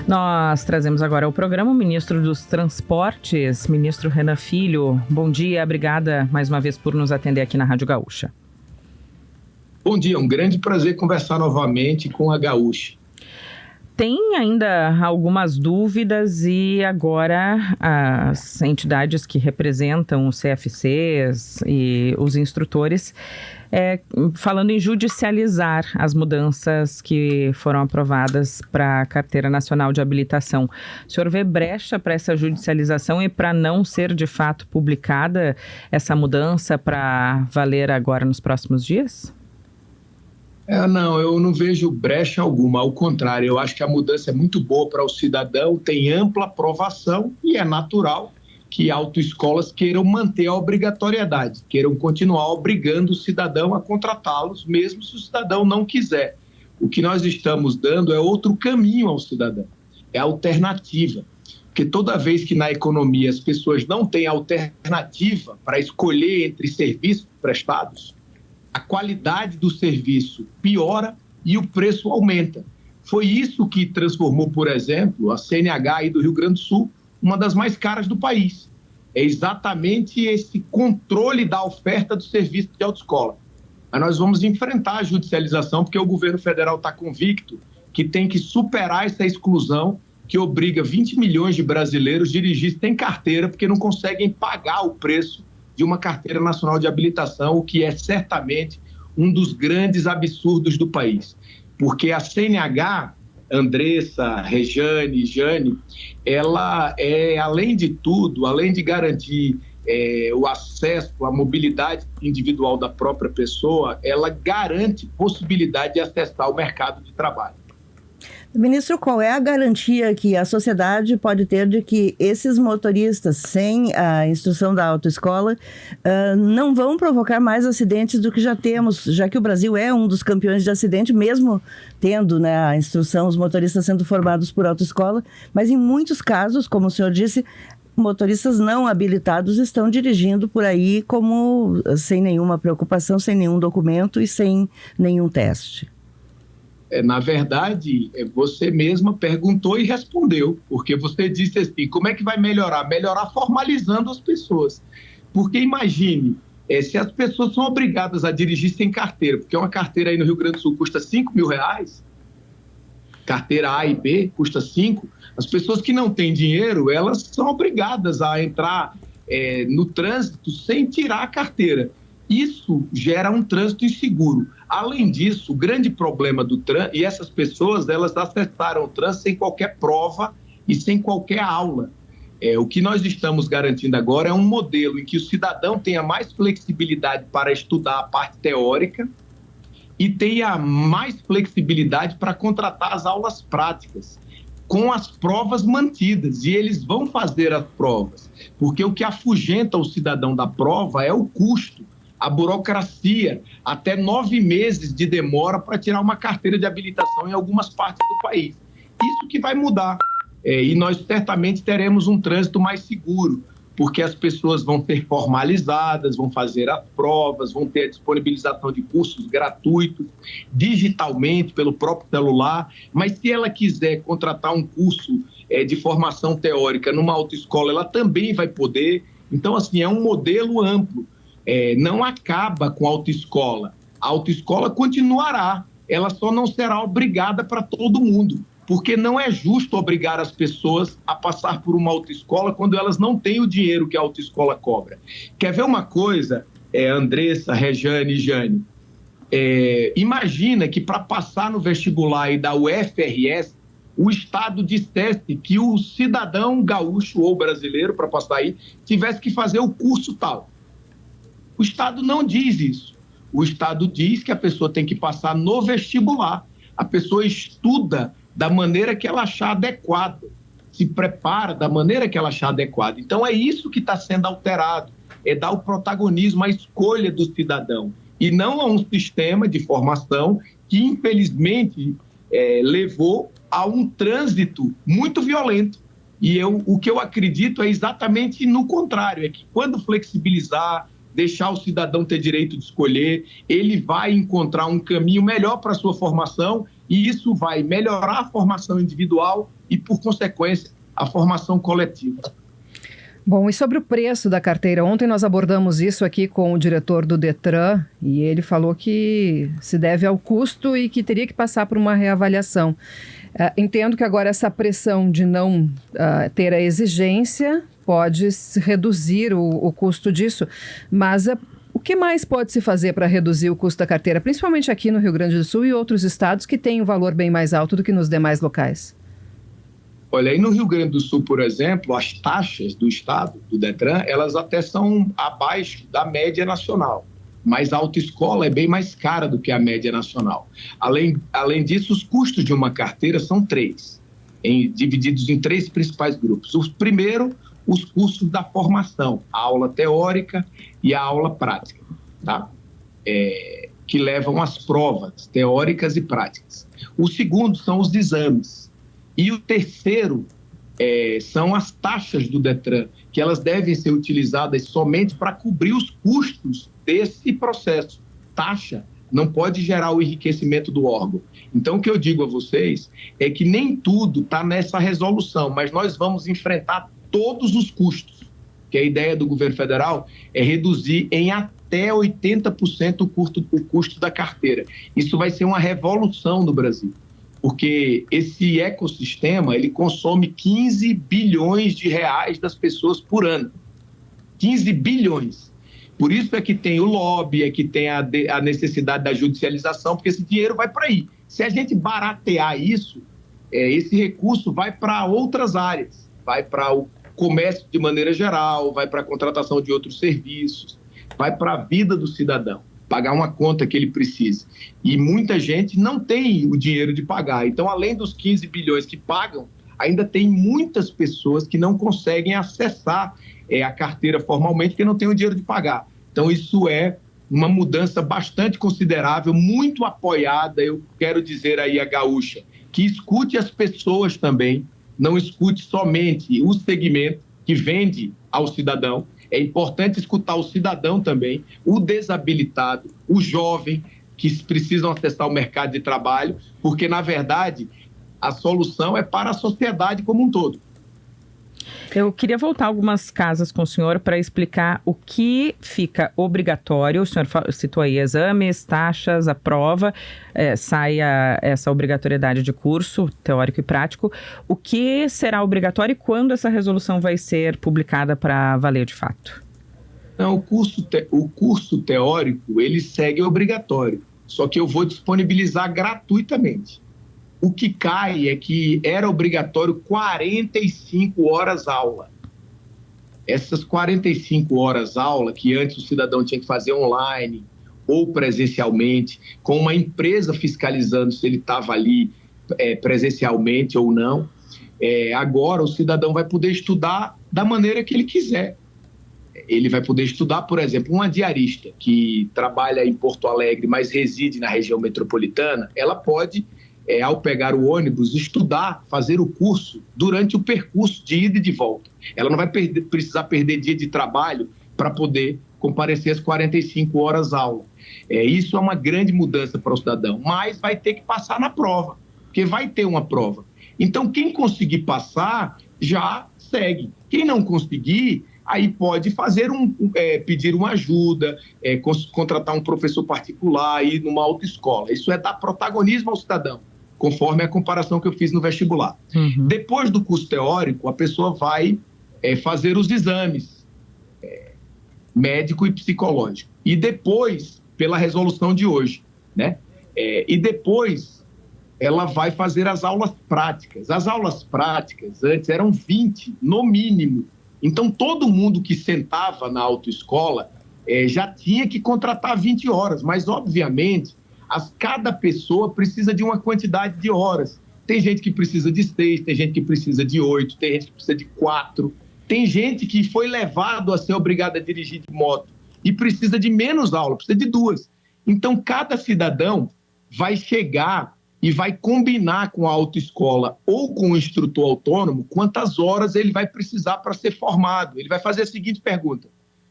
Nós trazemos agora ao programa o ministro dos Transportes, ministro Renan Filho. Bom dia, obrigada mais uma vez por nos atender aqui na Rádio Gaúcha. Bom dia, um grande prazer conversar novamente com a Gaúcha. Tem ainda algumas dúvidas e agora as entidades que representam os CFCs e os instrutores falando em judicializar as mudanças que foram aprovadas para a Carteira Nacional de Habilitação. O senhor vê brecha para essa judicialização e para não ser de fato publicada essa mudança para valer agora nos próximos dias? Não, eu não vejo brecha alguma, ao contrário, eu acho que a mudança é muito boa para o cidadão, tem ampla aprovação e é natural que autoescolas queiram manter a obrigatoriedade, queiram continuar obrigando o cidadão a contratá-los, mesmo se o cidadão não quiser. O que nós estamos dando é outro caminho ao cidadão, é alternativa, porque toda vez que na economia as pessoas não têm alternativa para escolher entre serviços prestados, a qualidade do serviço piora e o preço aumenta. Foi isso que transformou, por exemplo, a CNH aí do Rio Grande do Sul, uma das mais caras do país. É exatamente esse controle da oferta do serviço de autoescola. Mas nós vamos enfrentar a judicialização, porque o governo federal está convicto que tem que superar essa exclusão que obriga 20 milhões de brasileiros a dirigir sem carteira, porque não conseguem pagar o preço de uma carteira nacional de habilitação, o que é certamente um dos grandes absurdos do país. Porque a CNH, Andressa, Rejane, Jane, ela é, além de tudo, além de garantir o acesso à mobilidade individual da própria pessoa, ela garante possibilidade de acessar o mercado de trabalho. Ministro, qual é a garantia que a sociedade pode ter de que esses motoristas sem a instrução da autoescola não vão provocar mais acidentes do que já temos, já que o Brasil é um dos campeões de acidente, mesmo tendo, né, a instrução, os motoristas sendo formados por autoescola, mas em muitos casos, como o senhor disse, motoristas não habilitados estão dirigindo por aí como sem nenhuma preocupação, sem nenhum documento e sem nenhum teste. Na verdade, você mesma perguntou e respondeu, porque você disse assim, como é que vai melhorar? Melhorar formalizando as pessoas. Porque imagine, se as pessoas são obrigadas a dirigir sem carteira, porque uma carteira aí no Rio Grande do Sul custa R$5 mil, carteira A e B custa 5, as pessoas que não têm dinheiro, elas são obrigadas a entrar no trânsito sem tirar a carteira. Isso gera um trânsito inseguro. Além disso, o grande problema do trânsito, e essas pessoas, elas acessaram o trânsito sem qualquer prova e sem qualquer aula. O que nós estamos garantindo agora é um modelo em que o cidadão tenha mais flexibilidade para estudar a parte teórica e tenha mais flexibilidade para contratar as aulas práticas, com as provas mantidas, e eles vão fazer as provas, porque o que afugenta o cidadão da prova é o custo, a burocracia, até 9 meses de demora para tirar uma carteira de habilitação em algumas partes do país. Isso que vai mudar, e nós certamente teremos um trânsito mais seguro, porque as pessoas vão ser formalizadas, vão fazer as provas, vão ter a disponibilização de cursos gratuitos, digitalmente, pelo próprio celular, mas se ela quiser contratar um curso de formação teórica numa autoescola, ela também vai poder. Então, assim, é um modelo amplo. Não acaba com a autoescola. A autoescola continuará, ela só não será obrigada para todo mundo, porque não é justo obrigar as pessoas a passar por uma autoescola quando elas não têm o dinheiro que a autoescola cobra. Quer ver uma coisa, Andressa, Rejane e Jane? Imagina que para passar no vestibular e da UFRS, o Estado dissesse que o cidadão gaúcho ou brasileiro, para passar aí, tivesse que fazer o curso tal. O Estado não diz isso. O Estado diz que a pessoa tem que passar no vestibular. A pessoa estuda da maneira que ela achar adequada, se prepara da maneira que ela achar adequada. Então é isso que está sendo alterado, é dar o protagonismo à escolha do cidadão, e não a um sistema de formação que, infelizmente, levou a um trânsito muito violento. E o que eu acredito é exatamente no contrário, é que quando flexibilizar, deixar o cidadão ter direito de escolher, ele vai encontrar um caminho melhor para a sua formação e isso vai melhorar a formação individual e, por consequência, a formação coletiva. Bom, e sobre o preço da carteira? Ontem nós abordamos isso aqui com o diretor do Detran e ele falou que se deve ao custo e que teria que passar por uma reavaliação. Entendo que agora essa pressão de não ter a exigência pode reduzir o custo disso, mas o que mais pode se fazer para reduzir o custo da carteira, principalmente aqui no Rio Grande do Sul e outros estados que têm um valor bem mais alto do que nos demais locais? Olha, aí no Rio Grande do Sul, por exemplo, as taxas do estado, do Detran, elas até são abaixo da média nacional, mas a autoescola é bem mais cara do que a média nacional. Além disso, os custos de uma carteira são 3, divididos em 3 principais grupos. O primeiro, os custos da formação, a aula teórica e a aula prática, tá? Que levam às provas teóricas e práticas. O segundo são os exames. E o terceiro são as taxas do Detran, que elas devem ser utilizadas somente para cobrir os custos desse processo. Taxa não pode gerar o enriquecimento do órgão. Então, o que eu digo a vocês é que nem tudo está nessa resolução, mas nós vamos enfrentar todos os custos, que a ideia do governo federal é reduzir em até 80% o custo da carteira. Isso vai ser uma revolução no Brasil, porque esse ecossistema ele consome 15 bilhões de reais das pessoas por ano. 15 bilhões. Por isso é que tem o lobby, é que tem a necessidade da judicialização, porque esse dinheiro vai para aí. Se a gente baratear isso, esse recurso vai para outras áreas, vai para o comércio de maneira geral, vai para a contratação de outros serviços, vai para a vida do cidadão, pagar uma conta que ele precisa. E muita gente não tem o dinheiro de pagar. Então, além dos 15 bilhões que pagam, ainda tem muitas pessoas que não conseguem acessar a carteira formalmente porque não tem o dinheiro de pagar. Então, isso é uma mudança bastante considerável, muito apoiada. Eu quero dizer aí a gaúcha, que escute as pessoas também, não escute somente o segmento que vende ao cidadão. É importante escutar o cidadão também, o desabilitado, o jovem, que precisam acessar o mercado de trabalho, porque, na verdade, a solução é para a sociedade como um todo. Eu queria voltar algumas casas com o senhor para explicar o que fica obrigatório. O senhor citou aí exames, taxas, a prova, sai essa obrigatoriedade de curso teórico e prático. O que será obrigatório e quando essa resolução vai ser publicada para valer de fato? Não, o curso teórico, ele segue obrigatório, só que eu vou disponibilizar gratuitamente. O que cai é que era obrigatório 45 horas aula. Essas 45 horas aula, que antes o cidadão tinha que fazer online ou presencialmente, com uma empresa fiscalizando se ele estava ali presencialmente ou não, agora o cidadão vai poder estudar da maneira que ele quiser. Ele vai poder estudar, por exemplo, uma diarista que trabalha em Porto Alegre, mas reside na região metropolitana, ela pode, ao pegar o ônibus, estudar, fazer o curso durante o percurso de ida e de volta. Ela não vai precisar perder dia de trabalho para poder comparecer às 45 horas aula. Isso é uma grande mudança para o cidadão, mas vai ter que passar na prova, porque vai ter uma prova. Então, quem conseguir passar, já segue. Quem não conseguir, aí pode fazer pedir uma ajuda, contratar um professor particular, ir numa autoescola. Isso é dar protagonismo ao cidadão, conforme a comparação que eu fiz no vestibular. Uhum. Depois do curso teórico, a pessoa vai fazer os exames médico e psicológico. E depois, pela resolução de hoje, né? E depois ela vai fazer as aulas práticas. As aulas práticas antes eram 20, no mínimo. Então, todo mundo que sentava na autoescola já tinha que contratar 20 horas, mas, obviamente, cada pessoa precisa de uma quantidade de horas. Tem gente que precisa de 6, tem gente que precisa de 8, tem gente que precisa de 4. Tem gente que foi levado a ser obrigado a dirigir de moto e precisa de menos aula, precisa de 2. Então, cada cidadão vai chegar e vai combinar com a autoescola ou com o instrutor autônomo quantas horas ele vai precisar para ser formado. Ele vai fazer a seguinte pergunta: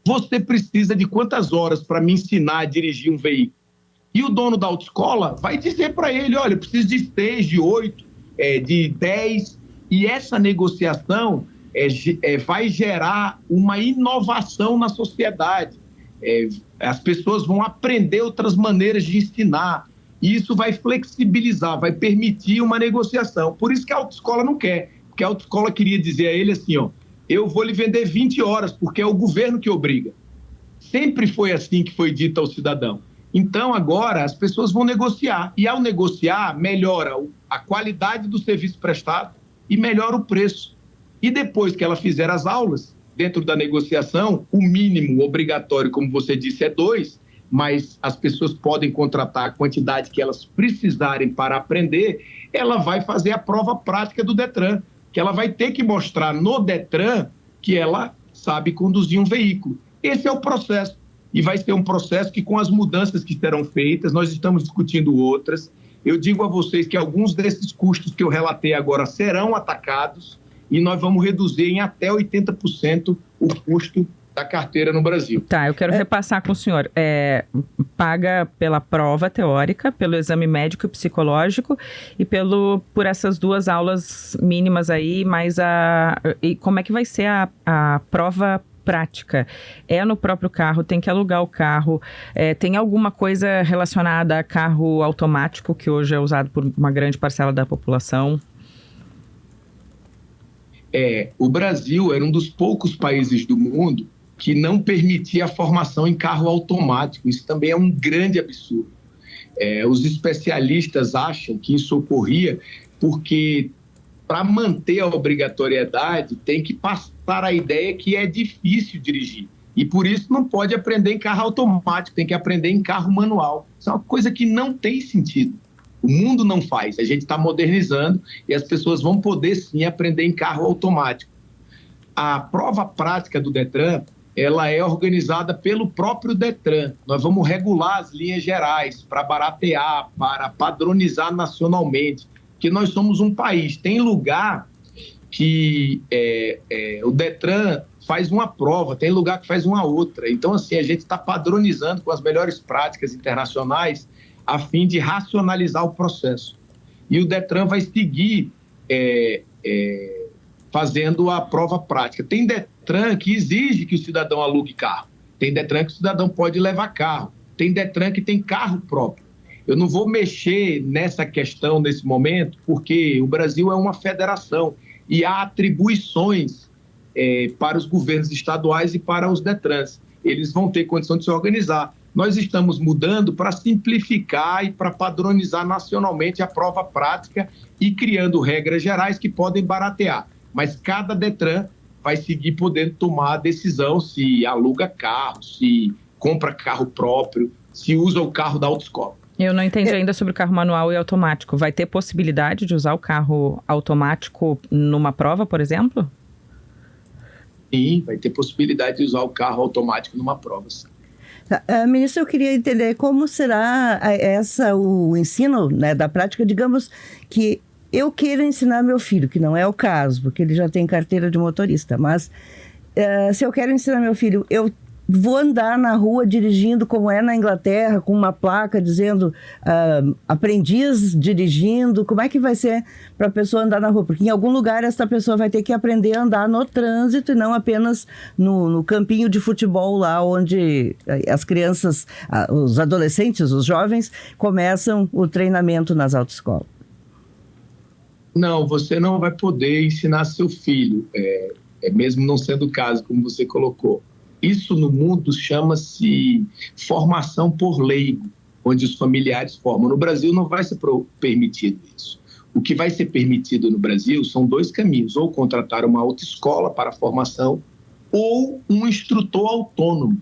você precisa de quantas horas para me ensinar a dirigir um veículo? E o dono da autoescola vai dizer para ele, olha, eu preciso de 6, de 8, de 10, e essa negociação vai gerar uma inovação na sociedade. As pessoas vão aprender outras maneiras de ensinar, e isso vai flexibilizar, vai permitir uma negociação. Por isso que a autoescola não quer, porque a autoescola queria dizer a ele assim, eu vou lhe vender 20 horas, porque é o governo que obriga. Sempre foi assim que foi dito ao cidadão. Então, agora, as pessoas vão negociar. E, ao negociar, melhora a qualidade do serviço prestado e melhora o preço. E depois que ela fizer as aulas, dentro da negociação, o mínimo obrigatório, como você disse, é 2, mas as pessoas podem contratar a quantidade que elas precisarem para aprender, ela vai fazer a prova prática do Detran, que ela vai ter que mostrar no Detran que ela sabe conduzir um veículo. Esse é o processo. E vai ser um processo que, com as mudanças que serão feitas, nós estamos discutindo outras. Eu digo a vocês que alguns desses custos que eu relatei agora serão atacados e nós vamos reduzir em até 80% o custo da carteira no Brasil. Tá, eu quero repassar com o senhor. Paga pela prova teórica, pelo exame médico e psicológico e por essas 2 aulas mínimas aí, mais e como é que vai ser a prova prática? É no próprio carro, tem que alugar o carro, tem alguma coisa relacionada a carro automático que hoje é usado por uma grande parcela da população? O Brasil era um dos poucos países do mundo que não permitia a formação em carro automático. Isso também é um grande absurdo. Os especialistas acham que isso ocorria porque, para manter a obrigatoriedade, tem que passar a ideia que é difícil dirigir. E por isso não pode aprender em carro automático, tem que aprender em carro manual. Isso é uma coisa que não tem sentido. O mundo não faz, a gente está modernizando e as pessoas vão poder sim aprender em carro automático. A prova prática do Detran, ela é organizada pelo próprio Detran. Nós vamos regular as linhas gerais para baratear, para padronizar nacionalmente, que nós somos um país. Tem lugar que o Detran faz uma prova, tem lugar que faz uma outra. Então, assim, a gente está padronizando com as melhores práticas internacionais a fim de racionalizar o processo. E o Detran vai seguir fazendo a prova prática. Tem Detran que exige que o cidadão alugue carro. Tem Detran que o cidadão pode levar carro. Tem Detran que tem carro próprio. Eu não vou mexer nessa questão nesse momento, porque o Brasil é uma federação e há atribuições para os governos estaduais e para os Detrans. Eles vão ter condição de se organizar. Nós estamos mudando para simplificar e para padronizar nacionalmente a prova prática e criando regras gerais que podem baratear. Mas cada Detran vai seguir podendo tomar a decisão se aluga carro, se compra carro próprio, se usa o carro da autoescola. Eu não entendi ainda sobre o carro manual e automático. Vai ter possibilidade de usar o carro automático numa prova, por exemplo? Sim, vai ter possibilidade de usar o carro automático numa prova, sim. Ministro, eu queria entender como será o ensino, né, da prática. Digamos que eu queira ensinar meu filho, que não é o caso, porque ele já tem carteira de motorista, mas se eu quero ensinar meu filho, eu vou andar na rua dirigindo como é na Inglaterra, com uma placa dizendo aprendiz dirigindo. Como é que vai ser para a pessoa andar na rua? Porque em algum lugar essa pessoa vai ter que aprender a andar no trânsito e não apenas no campinho de futebol lá onde as crianças, os adolescentes, os jovens começam o treinamento nas autoescolas. Não, você não vai poder ensinar seu filho, mesmo não sendo o caso, como você colocou. Isso no mundo chama-se formação por leigo, onde os familiares formam. No Brasil não vai ser permitido isso. O que vai ser permitido no Brasil são 2 caminhos, ou contratar uma autoescola para a formação, ou um instrutor autônomo.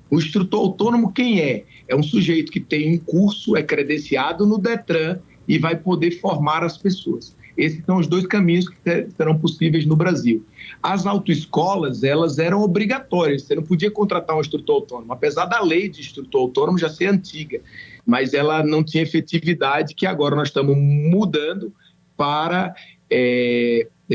O instrutor autônomo quem é? É um sujeito que tem um curso, é credenciado no Detran e vai poder formar as pessoas. Esses são os 2 caminhos que serão possíveis no Brasil. As autoescolas, elas eram obrigatórias, você não podia contratar um instrutor autônomo, apesar da lei de instrutor autônomo já ser antiga, mas ela não tinha efetividade, que agora nós estamos mudando para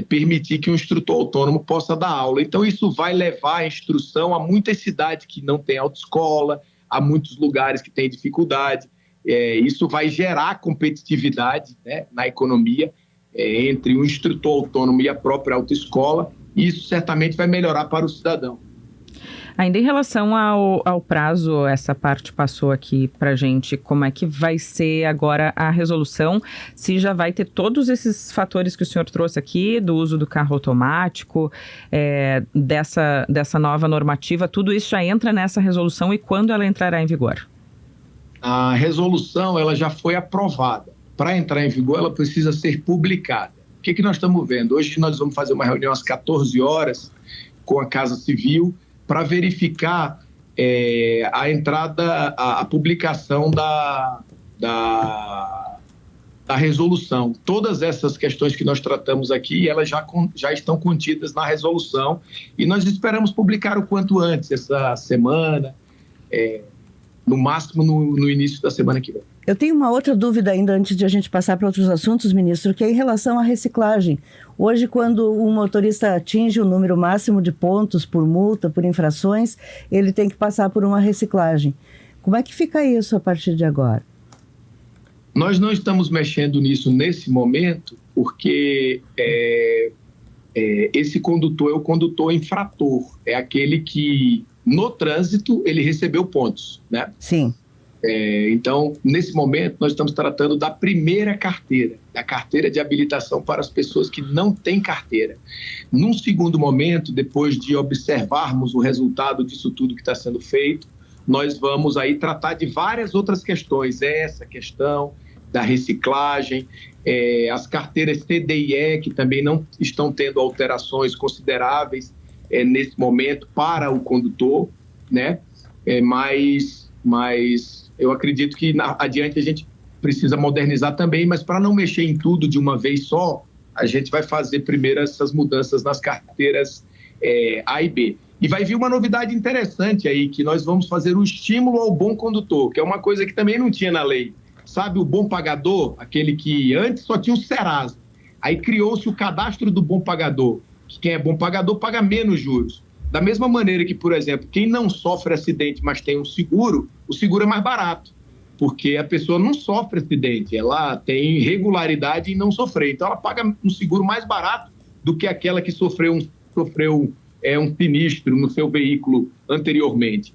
permitir que um instrutor autônomo possa dar aula. Então, isso vai levar a instrução a muitas cidades que não têm autoescola, a muitos lugares que têm dificuldade. Isso vai gerar competitividade, né, na economia entre o instrutor autônomo e a própria autoescola. E isso certamente vai melhorar para o cidadão. Ainda em relação ao prazo, essa parte passou aqui para a gente, como é que vai ser agora a resolução, se já vai ter todos esses fatores que o senhor trouxe aqui, do uso do carro automático, dessa nova normativa, tudo isso já entra nessa resolução e quando ela entrará em vigor? A resolução ela já foi aprovada. Para entrar em vigor, ela precisa ser publicada. O que nós estamos vendo? Hoje nós vamos fazer uma reunião às 14 horas com a Casa Civil, para verificar a entrada, a publicação da resolução. Todas essas questões que nós tratamos aqui, elas já estão contidas na resolução e nós esperamos publicar o quanto antes, essa semana, no máximo no início da semana que vem. Eu tenho uma outra dúvida ainda antes de a gente passar para outros assuntos, ministro, que é em relação à reciclagem. Hoje, quando um motorista atinge o número máximo de pontos por multa, por infrações, ele tem que passar por uma reciclagem. Como é que fica isso a partir de agora? Nós não estamos mexendo nisso nesse momento, porque esse condutor é o condutor infrator, é aquele que, no trânsito, ele recebeu pontos, né? Sim. Então, nesse momento, nós estamos tratando da primeira carteira, da carteira de habilitação para as pessoas que não têm carteira. Num segundo momento, depois de observarmos o resultado disso tudo que está sendo feito, nós vamos aí tratar de várias outras questões. Essa questão da reciclagem, as carteiras CDE, que também não estão tendo alterações consideráveis nesse momento para o condutor, né? Mas eu acredito que adiante a gente precisa modernizar também, mas para não mexer em tudo de uma vez só, a gente vai fazer primeiro essas mudanças nas carteiras A e B. E vai vir uma novidade interessante aí, que nós vamos fazer um estímulo ao bom condutor, que é uma coisa que também não tinha na lei. Sabe o bom pagador? Aquele que antes só tinha o Serasa. Aí criou-se o cadastro do bom pagador, que quem é bom pagador paga menos juros. Da mesma maneira que, por exemplo, quem não sofre acidente, mas tem um seguro, o seguro é mais barato, porque a pessoa não sofre acidente, ela tem regularidade em não sofrer. Então, ela paga um seguro mais barato do que aquela que sofreu um sinistro no seu veículo anteriormente.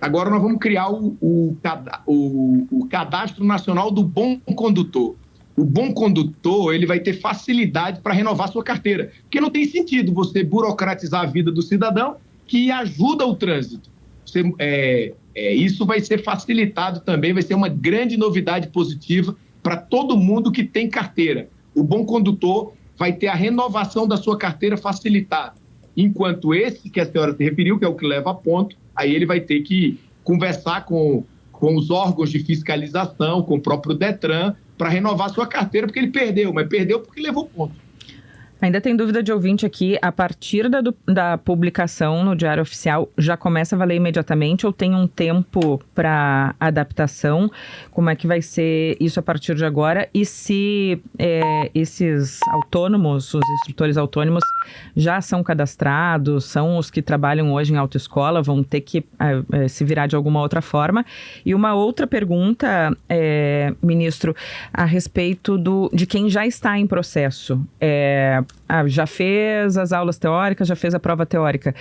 Agora, nós vamos criar o Cadastro Nacional do Bom Condutor. O bom condutor, ele vai ter facilidade para renovar sua carteira, porque não tem sentido você burocratizar a vida do cidadão que ajuda o trânsito. Isso vai ser facilitado também, vai ser uma grande novidade positiva para todo mundo que tem carteira. O bom condutor vai ter a renovação da sua carteira facilitada, enquanto esse que a senhora se referiu, que é o que leva a ponto, aí ele vai ter que conversar com os órgãos de fiscalização, com o próprio Detran, para renovar sua carteira, porque ele perdeu, mas perdeu porque levou ponto. Ainda tem dúvida de ouvinte aqui, a partir da publicação no Diário Oficial, já começa a valer imediatamente ou tem um tempo para adaptação? Como é que vai ser isso a partir de agora? E se esses autônomos, os instrutores autônomos, já são cadastrados, são os que trabalham hoje em autoescola, vão ter que se virar de alguma outra forma? E uma outra pergunta, ministro, a respeito de quem já está em processo. Já fez as aulas teóricas, já fez a prova teórica.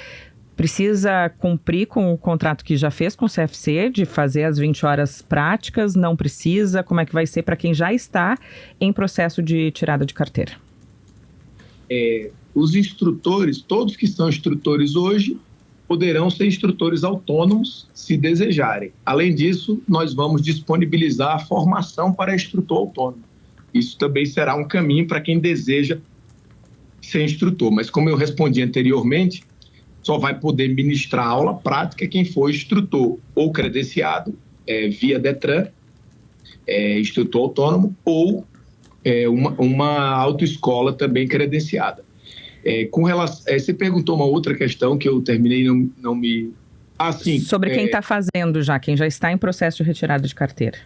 Precisa cumprir com o contrato que já fez com o CFC, de fazer as 20 horas práticas? Não precisa? Como é que vai ser para quem já está em processo de tirada de carteira? Os instrutores, todos que são instrutores hoje, poderão ser instrutores autônomos se desejarem. Além disso, nós vamos disponibilizar a formação para instrutor autônomo. Isso também será um caminho para quem deseja ser instrutor, mas como eu respondi anteriormente, só vai poder ministrar aula prática quem for instrutor ou credenciado via Detran, instrutor autônomo, ou uma autoescola também credenciada. Com relação, você perguntou uma outra questão que eu terminei não me... sim, sobre quem está fazendo já, quem já está em processo de retirada de carteira.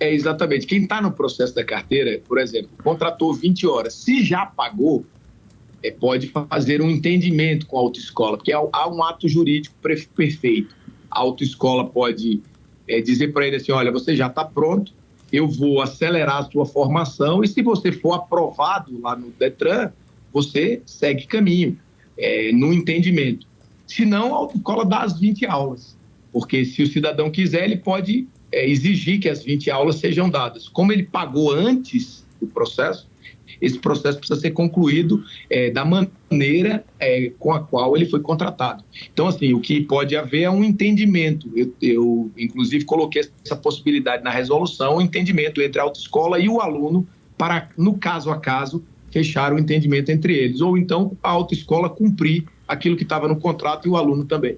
Exatamente. Quem está no processo da carteira, por exemplo, contratou 20 horas. Se já pagou, pode fazer um entendimento com a autoescola, porque há um ato jurídico perfeito. A autoescola pode dizer para ele assim, olha, você já está pronto, eu vou acelerar a sua formação e se você for aprovado lá no Detran, você segue caminho no entendimento. Se não, a autoescola dá as 20 aulas, porque se o cidadão quiser, ele pode exigir que as 20 aulas sejam dadas. Como ele pagou antes do processo, esse processo precisa ser concluído da maneira com a qual ele foi contratado. Então, assim, o que pode haver é um entendimento. Eu inclusive, coloquei essa possibilidade na resolução, um entendimento entre a autoescola e o aluno para, no caso a caso, fechar o entendimento entre eles. Ou então, a autoescola cumprir aquilo que estava no contrato e o aluno também.